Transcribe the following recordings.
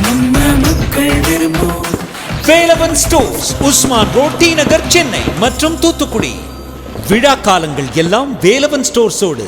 நம்ம மக்கள் விரும்பும் வேலவன் ஸ்டோர்ஸ், உஸ்மான் ரோட், டி நகர், சென்னை மற்றும் தூத்துக்குடி. விழா காலங்கள் எல்லாம் வேலவன் ஸ்டோர்ஸோடு.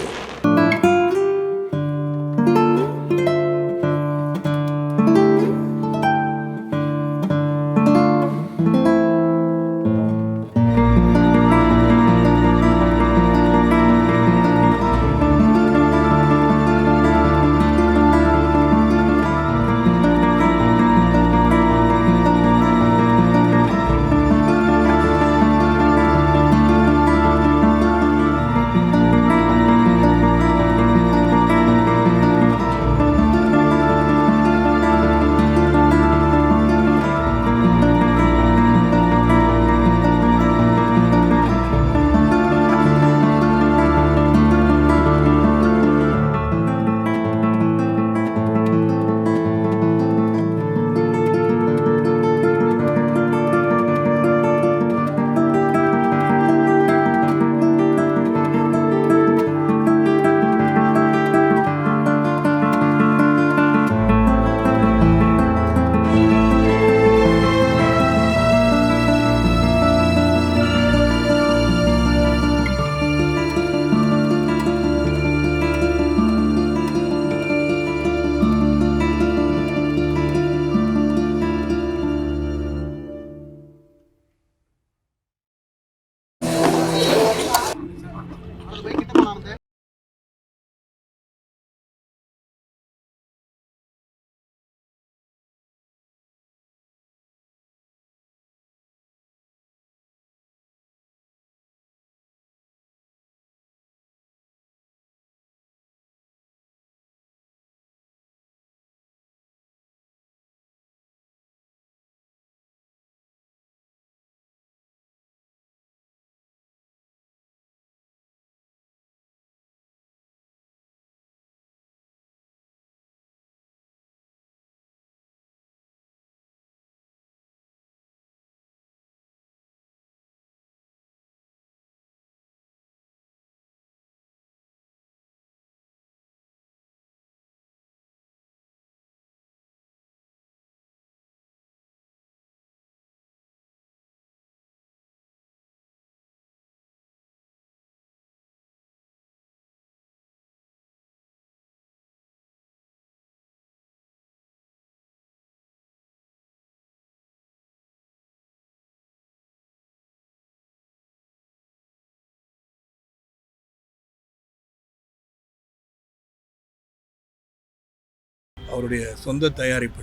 அவருடைய சொந்த தயாரிப்பு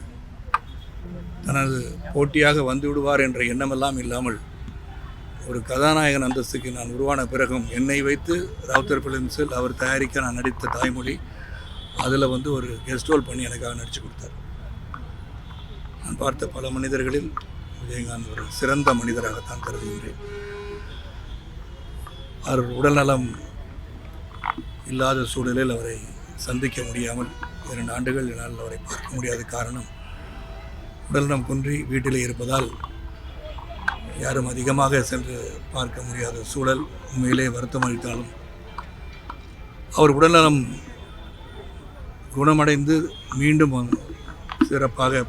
தனது போட்டியாக வந்து விடுவார் என்ற எண்ணமெல்லாம் இல்லாமல் ஒரு கதாநாயகன் அந்தஸ்துக்கு நான் உருவான பிறகும் என்னை வைத்து ராவுத்தர் ஃபிலிம்ஸில் அவர் தயாரிக்க நான் நடித்த தாய்மொழி அதில் ஒரு கெஸ்ட் ரோல் பண்ணி எனக்காக நடித்து கொடுத்தார். நான் பார்த்த பல மனிதர்களில் விஜயகாந்த் ஒரு சிறந்த மனிதராகத்தான் கருதுகின்றேன். அவர் உடல்நலம் இல்லாத சூழலில் அவரை சந்திக்க முடியாமல் 2 ஆண்டுகள் என்னால் அவரை பார்க்க முடியாத காரணம் உடல்நலம் குன்றி வீட்டிலே இருப்பதால் யாரும் அதிகமாக சென்று பார்க்க முடியாத சூழல் உண்மையிலே வருத்தம் அளித்தாலும் அவர் உடல்நலம் குணமடைந்து மீண்டும் சிறப்பாக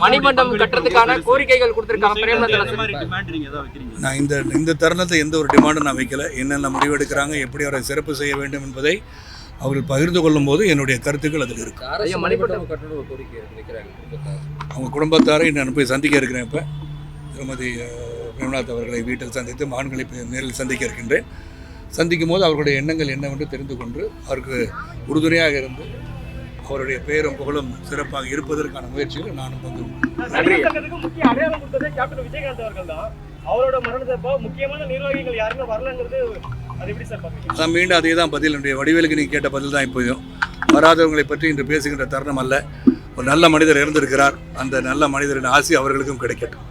மணிமண்டபம் கட்டுறதுக்கான கோரிக்கைகள் கொடுத்திருக்காங்க பிரேமலதா. நான் இந்த தருணத்தை எந்த ஒரு டிமாண்டும் நான் வைக்கல. என்னென்ன முடிவெடுக்கிறாங்க, எப்படி அவரை சிறப்பு செய்ய வேண்டும் என்பதை அவர்கள் பகிர்ந்து கொள்ளும் போது என்னுடைய கருத்துக்கள் அதில் இருக்கு. அவங்க குடும்பத்தாரை நான் போய் சந்திக்க இருக்கிறேன். இப்போ திருமதி பிரேமலதா அவர்களை வீட்டில் சந்தித்து மகன்களை நேரில் சந்திக்க இருக்கின்றேன். சந்திக்கும் போது அவர்களுடைய எண்ணங்கள் என்னவென்று தெரிந்து கொண்டு அவருக்கு உறுதுணையாக இருந்து அவருடைய பெயரும் புகழும் சிறப்பாக இருப்பதற்கான முயற்சியில் நானும் வந்து முக்கிய அடையாளம் கொடுத்ததே கேப்டன் விஜயகாந்த் அவர்கள் தான். அவரோட மரணத்தப்போ முக்கியமான நிர்வாகிகள் யாருமே வரலங்கிறது அது எப்படி சார் பார்க்குறீங்க? நான் மீண்டும் அதே தான் பதில். என்னுடைய வடிவேலுக்கு நீங்கள் கேட்ட பதில் தான் இப்போயும். வராதவங்களை பற்றி இன்று பேசுகின்ற தருணம் அல்ல. ஒரு நல்ல மனிதர் இறந்திருக்கிறார். அந்த நல்ல மனிதரின் ஆசி அவர்களுக்கும் கிடைக்கட்டும்.